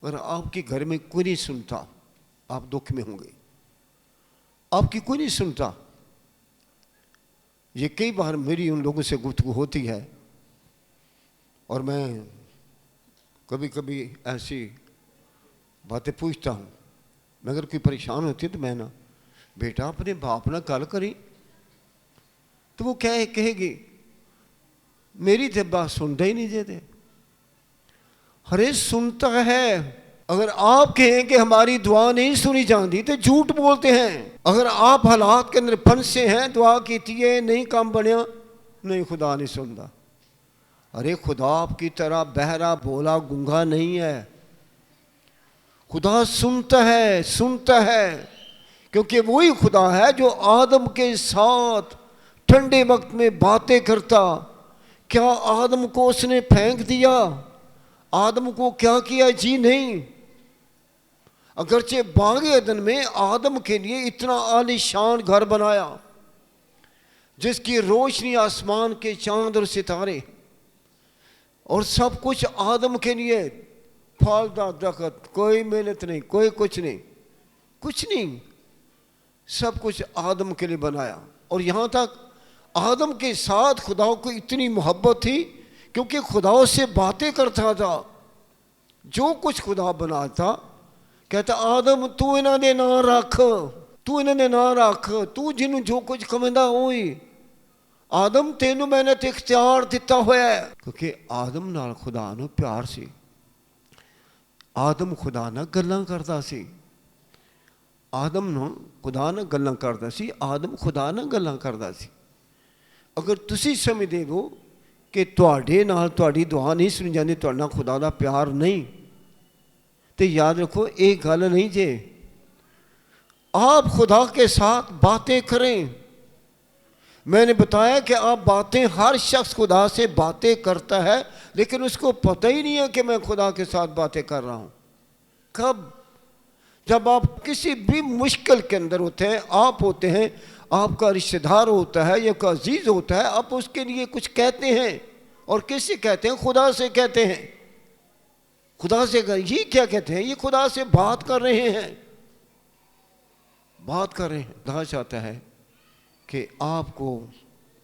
अगर आपके घर में कोई नहीं सुनता, आप दुख में होंगे। आपकी कोई नहीं सुनता। ये कई बार मेरी उन लोगों से गुफ्तगू होती है और मैं कभी कभी ऐसी बातें पूछता हूँ। मैं अगर कोई परेशान होती है तो मैं ना, बेटा अपने बाप ना गल करी, तो वो क्या कहेगी, मेरी तो बात सुनता ही नहीं देते। अरे सुनता है। अगर आप कहें कि हमारी दुआ नहीं सुनी जाती तो झूठ बोलते हैं। अगर आप हालात के अंदर फंसे हैं, दुआ की है नहीं काम बनया, नहीं खुदा नहीं सुनता। अरे खुदा आपकी तरह बहरा बोला गूंगा नहीं है। खुदा सुनता है, सुनता है, क्योंकि वही खुदा है जो आदम के साथ ठंडे वक्त में बातें करता। क्या आदम को उसने फेंक दिया? आदम को क्या किया? जी नहीं। अगरचे बागे अदन में आदम के लिए इतना आलीशान घर बनाया जिसकी रोशनी आसमान के चांद और सितारे और सब कुछ आदम के लिए। फलदार दरख्त, कोई मेहनत नहीं, कोई कुछ नहीं, कुछ नहीं, सब कुछ आदम के लिए बनाया। और यहाँ तक आदम के साथ खुदा को इतनी मोहब्बत थी क्योंकि खुदा से बातें करता था। जो कुछ खुदा बनाता कहता, आदम तू इन्हों ने ना रख, तू इन्होंने ना रख, तू जिन्हों जो कुछ कमेंदा वही। आदम तेनू मैंने तो इख्तियार दिता होया है। क्योंकि आदम नाल खुदा नूं प्यार सी। आदम खुदा नाल गल्लां करदा सी। आदम नूं खुदा नाल गल्लां करदा सी। आदम खुदा नाल गल्लां करदा सी। अगर तुसी समझदे हो कि तुहाडे नाल तुहाडी दुआ नहीं सुनी जाती, तुहाडे नाल खुदा दा प्यार नहीं, तो याद रखो एक गल नहीं जे। आप खुदा के साथ बातें करें। मैंने बताया कि आप बातें, हर शख्स खुदा से बातें करता है लेकिन उसको पता ही नहीं है कि मैं खुदा के साथ बातें कर रहा हूँ। कब? जब आप किसी भी मुश्किल के अंदर होते हैं, आप होते हैं, आपका रिश्तेदार होता है या आपका अजीज होता है, आप उसके लिए कुछ कहते हैं। और किससे कहते हैं? खुदा से कहते हैं। खुदा से ये क्या कहते हैं? ये खुदा से बात कर रहे हैं, बात कर रहे हैं। खुदा चाहता है कि आपको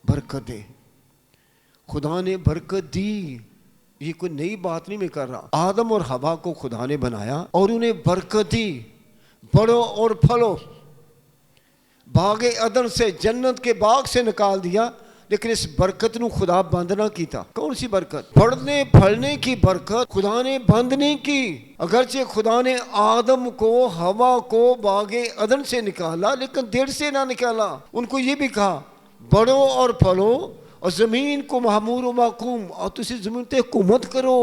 बरकत दे। खुदा ने बरकत दी। ये कोई नई बात नहीं मैं कर रहा। आदम और हवा को खुदा ने बनाया और उन्हें बरकत दी, बढ़ो और फलो। बागे अदन से, जन्नत के बाग से निकाल दिया, लेकिन इस बरकत नू खुदा बंद ना कीता। कौन सी बरकत? बढ़ने फलने की बरकत खुदा ने बंद नहीं की। अगरचे खुदा ने आदम को, हवा को बागे अदन से निकाला लेकिन देर से ना निकाला। उनको ये भी कहा बढ़ो और फलो और जमीन को महमूर महकूम, और तुसी जमीन पे हुकूमत करो,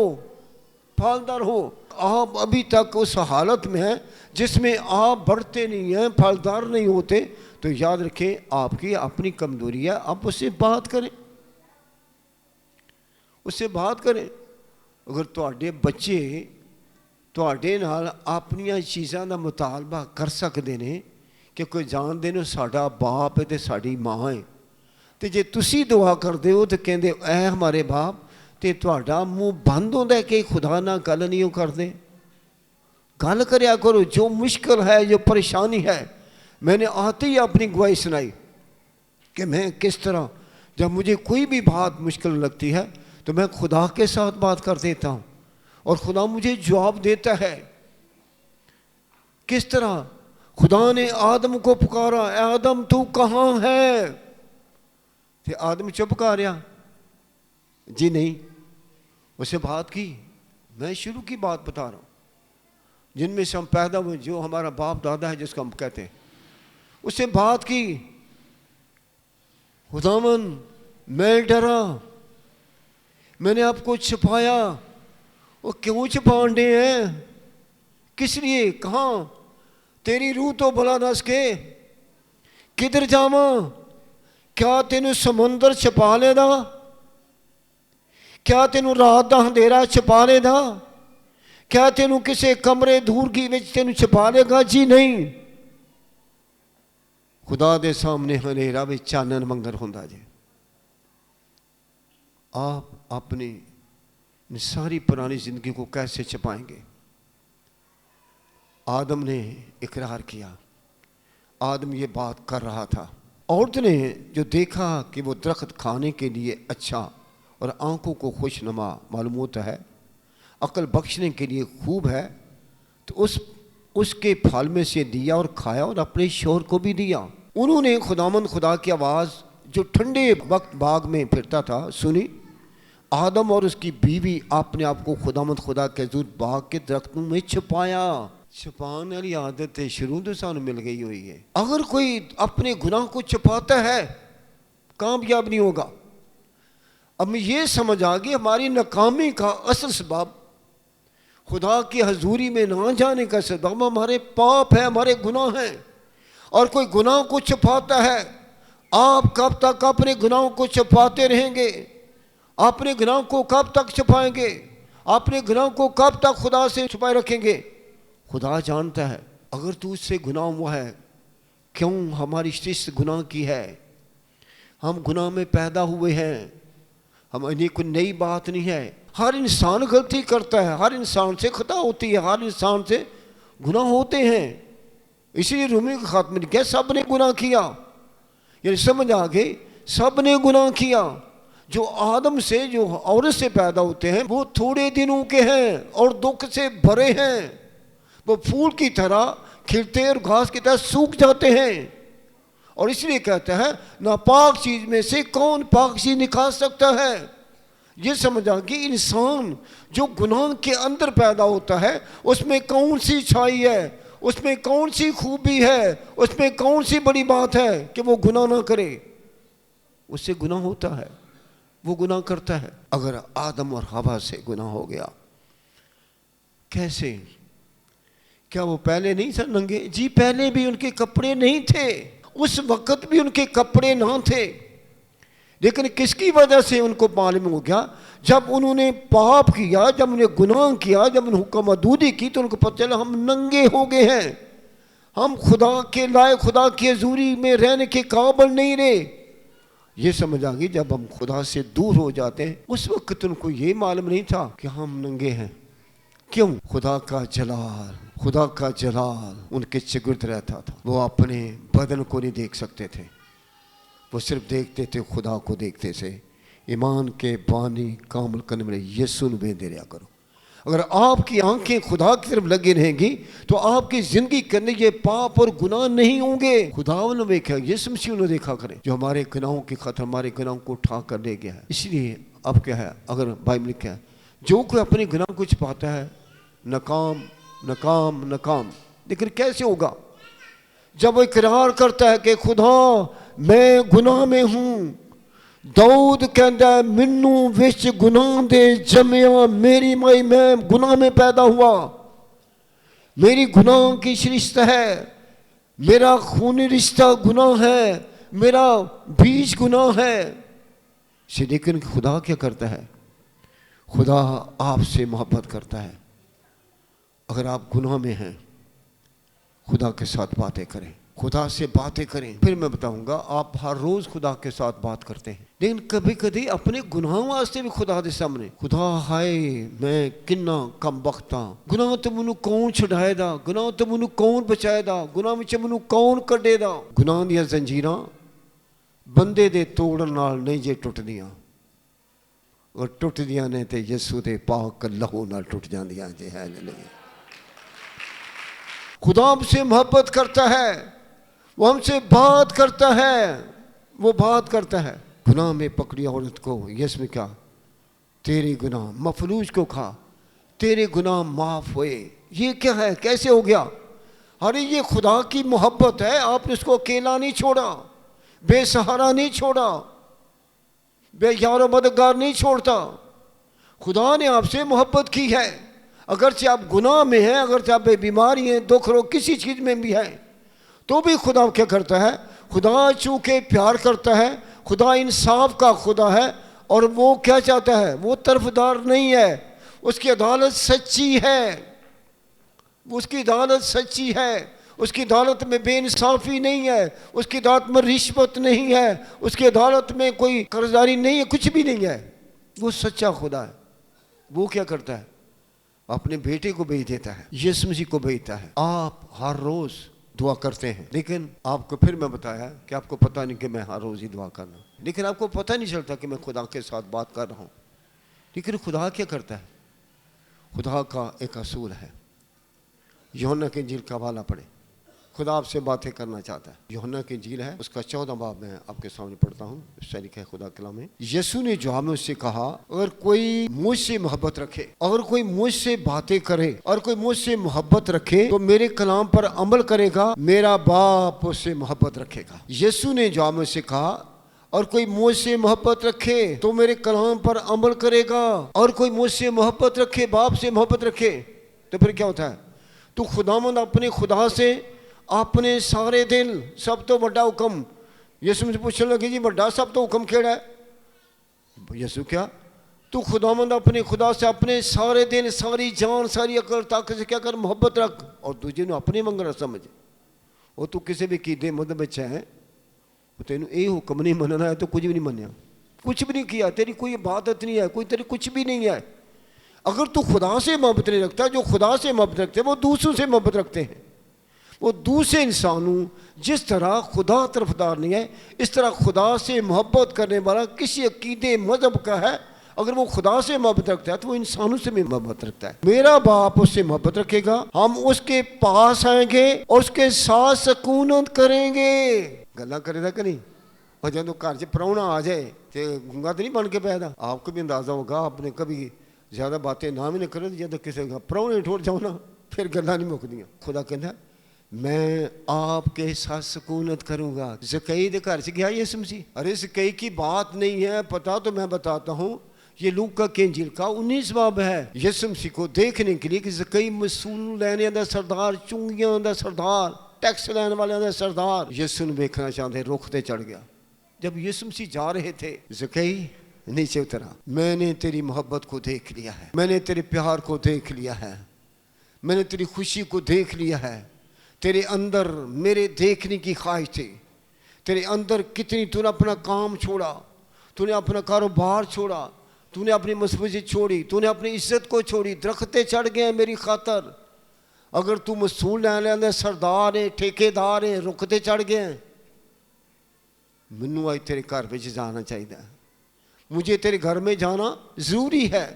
फलदार हो। आप अभी तक उस हालत में हैं जिसमें आप बढ़ते नहीं हैं, फलदार नहीं होते, तो याद रखें आपकी अपनी कमजोरी है। आप उससे बात करें, उससे बात करें। अगर तुहाडे बच्चे तुहाडे नाल अपनी चीज़ों का मुतालबा कर सकते हैं कि कोई जानते ने साडा बाप है तो साडी माँ है, तो जे तुसी दुआ करते हो तो कहते ऐ हमारे बाप, तो तुहाडा मूँह बंद होता है कि खुदा ना गल नहीं करते। गल करया करो। जो मुश्किल है, जो परेशानी है, मैंने आते ही अपनी गवाही सुनाई कि मैं किस तरह जब मुझे कोई भी बात मुश्किल लगती है तो मैं खुदा के साथ बात कर देता हूँ और खुदा मुझे जवाब देता है। किस तरह खुदा ने आदम को पुकारा, आदम तू कहाँ है? तो आदम चुप कर रहा, जी नहीं। उससे बात की। मैं शुरू की बात बता रहा हूँ, जिनमें से हम पैदा हुए, जो हमारा बाप दादा है जिसको हम कहते हैं, उससे बात की। खुदावन मैं डरा, मैंने आपको छिपाया। वो क्यों छिपाने दे हैं? किस लिए? कहाँ? तेरी रूह तो भला नस के किधर जावा? क्या तेनू समुंदर छिपा लेदा? क्या तेनू रात का अंधेरा छिपा लेदा? क्या तेनू किसी कमरे दूर की विच तेनू छिपा लेगा? जी नहीं। खुदा दे सामने हनेरा में चानन मंगर होंदा जे। आप अपनी सारी पुरानी जिंदगी को कैसे छिपाएंगे? आदम ने इकरार किया। आदम ये बात कर रहा था। औरत ने जो देखा कि वो दरख्त खाने के लिए अच्छा और आंखों को खुशनुमा मालूम होता है, अक्ल बख्शने के लिए खूब है, तो उसके फल में से दिया और खाया और अपने शौहर को भी दिया। उन्होंने खुदामंद खुदा की आवाज़ जो ठंडे वक्त बाग में फिरता था सुनी। आदम और उसकी बीवी अपने आप को खुदामंद खुदा के हजूर बाग के दरख्तों में छुपाया। छुपाने वाली आदत शुरू तो सानू मिल गई हुई है। अगर कोई अपने गुनाह को छुपाता है कामयाब नहीं होगा। अब ये समझ आ गई हमारी नाकामी का असल सबब खुदा की हजूरी में ना जाने का सबब हमारे पाप है, हमारे गुनाह हैं। और कोई गुनाह को छुपाता है, आप कब तक अपने गुनाहों को छुपाते रहेंगे? अपने गुनाह को कब तक छुपाएंगे? अपने गुनाह को कब तक खुदा से छुपाए रखेंगे? खुदा जानता है। अगर तू उससे गुनाह हुआ है, क्यों हमारी सृष्टि गुनाह की है, हम गुनाह में पैदा हुए हैं, हम इन्हें कोई नई बात नहीं है। हर इंसान गलती करता है, हर इंसान से खता होती है, हर इंसान से गुनाह होते हैं। इसीलिए रूमी के खात्मे ने क्या सब ने गुनाह किया, यानी समझ आ गई सब ने गुनाह किया। जो आदम से जो औरत से पैदा होते हैं वो थोड़े दिनों के हैं और दुख से भरे हैं। वो फूल की तरह खिलते और घास की तरह सूख जाते हैं। और इसलिए कहता है नापाक चीज में से कौन पाक चीज निकाल सकता है। ये समझा कि इंसान जो गुनाह के अंदर पैदा होता है उसमें कौन सी अच्छाई है, उसमें कौन सी खूबी है, उसमें कौन सी बड़ी बात है कि वो गुनाह ना करे। उससे गुनाह होता है, वो गुनाह करता है। अगर आदम और हवा से गुनाह हो गया, कैसे? क्या वो पहले नहीं थे नंगे? जी पहले भी उनके कपड़े नहीं थे, उस वक्त भी उनके कपड़े ना थे। लेकिन किसकी वजह से उनको मालूम हो गया? जब उन्होंने पाप किया, जब उन्होंने गुनाह किया, जब उन्होंने हुक्म अदूदी की, तो उनको पता चला हम नंगे हो गए हैं, हम खुदा के लायक, खुदा की हजूरी में रहने के काबिल नहीं रहे। ये समझ आ गई जब हम खुदा से दूर हो जाते हैं। उस वक्त उनको ये मालूम नहीं था कि हम नंगे हैं। क्यों? खुदा का जलाल, खुदा का जलाल उनके चिगिर्द रहता था। वो अपने बदन को नहीं देख सकते थे, वो सिर्फ देखते थे खुदा को देखते थे। ईमान के बानी कामल करने वाले यीशु ने बेंदे रहा करो। अगर आपकी आंखें खुदा की तरफ लगी रहेंगी तो आपकी जिंदगी करने ये पाप और गुनाह नहीं होंगे। खुदा ने देखा, यीशु मसीह ने देखा करें, जो हमारे गुनाहों की खातिर हमारे गुनाहों को उठा कर ले गया है। इसलिए अब क्या है, अगर बाइबल में क्या है, जो कोई अपने गुनाह को छिपाता है नाकाम नाकाम नाकाम। लेकिन कैसे होगा? जब वो इकरार करता है कि खुदा मैं गुनाह में हूं। दाऊद कहता है मैनू विच गुनाह दे जमिया, मेरी माई मैं गुनाह में पैदा हुआ, मेरी गुनाह की रिश्ता है, मेरा खूनी रिश्ता गुनाह है, मेरा बीज गुनाह है। लेकिन खुदा क्या करता है? खुदा आपसे मोहब्बत करता है। अगर आप गुनाह में हैं, खुदा के साथ बातें करें, खुदा से बातें करें। फिर मैं बताऊंगा, आप हर रोज खुदा के साथ बात करते हैं, लेकिन कभी कभी अपने गुनाहों वास्ते भी खुदा के सामने, खुदा हाय मैं किन्ना कम बख्त हाँ, गुनाह तो मैनू कौन छुड़ाएगा, गुनाह तो मैनू कौन बचाएगा, गुनाह विच मैनू कौन कढेगा। गुनाह ਦੀਆਂ जंजीरां बंदे दे तोड़न नाल नहीं जे टुटदियां, और टुटदियां ने ते यीशु दे पाक लहू नाल टुट जांदियां जे। हालेलुया। खुदा हमसे मोहब्बत करता है, वो हमसे बात करता है, वो बात करता है। गुनाह में पकड़ी औरत को यीशु में क्या, तेरे गुनाह मफलूज को खा, तेरे गुनाह माफ हुए। ये क्या है, कैसे हो गया? अरे ये खुदा की मोहब्बत है। आपने उसको अकेला नहीं छोड़ा, बेसहारा नहीं छोड़ा, बेयारो मददगार नहीं छोड़ता। खुदा ने आपसे मोहब्बत की है। अगरचे आप गुनाह में हैं, अगरचे आप बीमारी हैं, दुख रोग किसी चीज़ में भी हैं, तो भी खुदा क्या करता है? खुदा चूँकि प्यार करता है, खुदा इंसाफ का खुदा है, और वो क्या चाहता है? वो तरफदार नहीं है, उसकी अदालत सच्ची है, उसकी अदालत सच्ची है, उसकी अदालत में बेइंसाफ़ी नहीं है, उसकी अदालत में रिश्वत नहीं है, उसकी अदालत में कोई कर्जदारी नहीं है, कुछ भी नहीं है। वो सच्चा खुदा है। वो क्या करता है? अपने बेटे को भेज देता है, यीशु मसीह को भेजता है। आप हर रोज दुआ करते हैं, लेकिन आपको फिर मैं बताया कि आपको पता नहीं कि मैं हर रोज ही दुआ करना, लेकिन आपको पता नहीं चलता कि मैं खुदा के साथ बात कर रहा हूँ। लेकिन खुदा क्या करता है? खुदा का एक असूल है। यूहन्ना की इंजील का हवाला पढ़े, खुदा आपसे बातें करना चाहता है। यूहन्ना की इंजील है, उसका 14 बाब मैं आपके सामने पढ़ता हूँ। इससे लिखा है खुदा कलाम में, यीशु ने जवाब में उससे कहा, अगर कोई मुझसे मोहब्बत रखे, अगर कोई मुझसे बातें करे और कोई मुझसे मोहब्बत रखे तो मेरे कलाम पर अमल करेगा, मेरा बाप उससे मोहब्बत रखेगा। यीशु ने जवाब में उससे कहा, और कोई मुझसे मोहब्बत रखे तो मेरे कलाम पर अमल करेगा, और कोई मुझसे मोहब्बत रखे, बाप से मोहब्बत रखे तो फिर क्या होता है? तो खुदावंद अपने खुदा से अपने सारे दिल, सब तो बड़ा हुक्म। यीशु मुझे पूछने लगे, जी बड़ा सब तो हुक्म केड़ा है? यीशु क्या? तू खुदावंद अपने खुदा से अपने सारे दिल, सारी जान, सारी अकल, ताकत से क्या कर, मोहब्बत रख, और दूजे ने अपने मंगना समझ। वो तू किसी भी कीदे मुद बच्चा है, तेन ये हुक्म नहीं मनना है तो कुछ भी नहीं मनया, कुछ भी नहीं किया, तेरी कोई इबादत नहीं है, कोई तेरी कुछ भी नहीं है। अगर तू खुदा से मोहब्बत नहीं रखता, जो खुदा से मोहब्बत रखते हैं वो दूसरों से मोहब्बत रखते हैं। वो दूसरे इंसानों, जिस तरह खुदा तरफदार नहीं है, इस तरह खुदा से मोहब्बत करने वाला किसी अकीदे मजहब का है, अगर वो खुदा से मोहब्बत रखता है तो वो इंसानों से भी मोहब्बत रखता है। मेरा बाप उससे मोहब्बत रखेगा, हम उसके पास आएंगे और उसके साथ सकूनत करेंगे। गल्ला करेगा कि नहीं? और जब घर च प्राहुणा आ जाए तो गूंगा तो नहीं बन के पैदा। आपको भी अंदाजा होगा, आपने कभी ज़्यादा बातें ना भी नहीं करो, जब किसी का प्राहुणे ठोर जाओ ना, फिर गल्ला नहीं मुकदियाँ। खुदा कहता मैं आपके साथ सकूनत करूँगा। ज़कई के घर से गया यीशु मसीह, अरे ज़कई की बात नहीं है पता तो मैं बताता हूँ, ये लूका की इंजील का 19 बाब है। यीशु मसीह को देखने के लिए कि ज़कई मसूल लेने का सरदार, चुंगियां का सरदार, टैक्स लैन वाले का सरदार यीशु ने देखना चाहते, रुख ते चढ़ गया। जब यीशु मसीह जा रहे थे, ज़कई नीचे उतरा, मैंने तेरी मोहब्बत को देख लिया है, मैंने तेरे प्यार को देख लिया है, मैंने तेरी खुशी को देख लिया है। तेरे अंदर मेरे देखने की ख्वाहिश थी, तेरे अंदर कितनी तूने अपना काम छोड़ा, तूने अपना कारोबार छोड़ा, तूने अपनी मसबूजी छोड़ी, तूने अपनी इज्जत को छोड़ी, दरख्ते चढ़ गए मेरी खातर। अगर तू मसूल लैने सरदार है, ठेकेदार है, रुखते चढ़ गए, मैनू आज तेरे घर में जाना चाहिए, मुझे तेरे घर में जाना जरूरी है।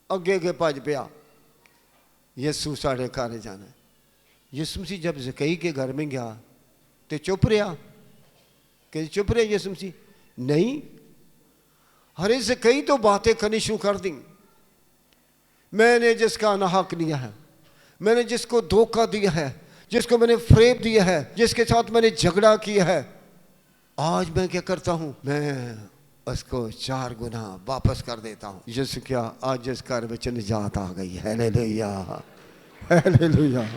अगे अगे भज पिया, यीशु साढ़े घर जाना है। यीशु मसीह जब ज़कई के घर में गया तो चुप रहा, कि चुप रहे यीशु मसीह? नहीं, अरे ज़कई तो बातें करनी शुरू कर दी, मैंने जिसका नाहक लिया है, मैंने जिसको धोखा दिया है, जिसको मैंने फ्रेब दिया है, जिसके साथ मैंने झगड़ा किया है, आज मैं क्या करता हूँ, मैं उसको 4 गुना वापस कर देता हूँ। यीशु क्या, आज जिस घर में निजात आ गई। Hallelujah, hallelujah.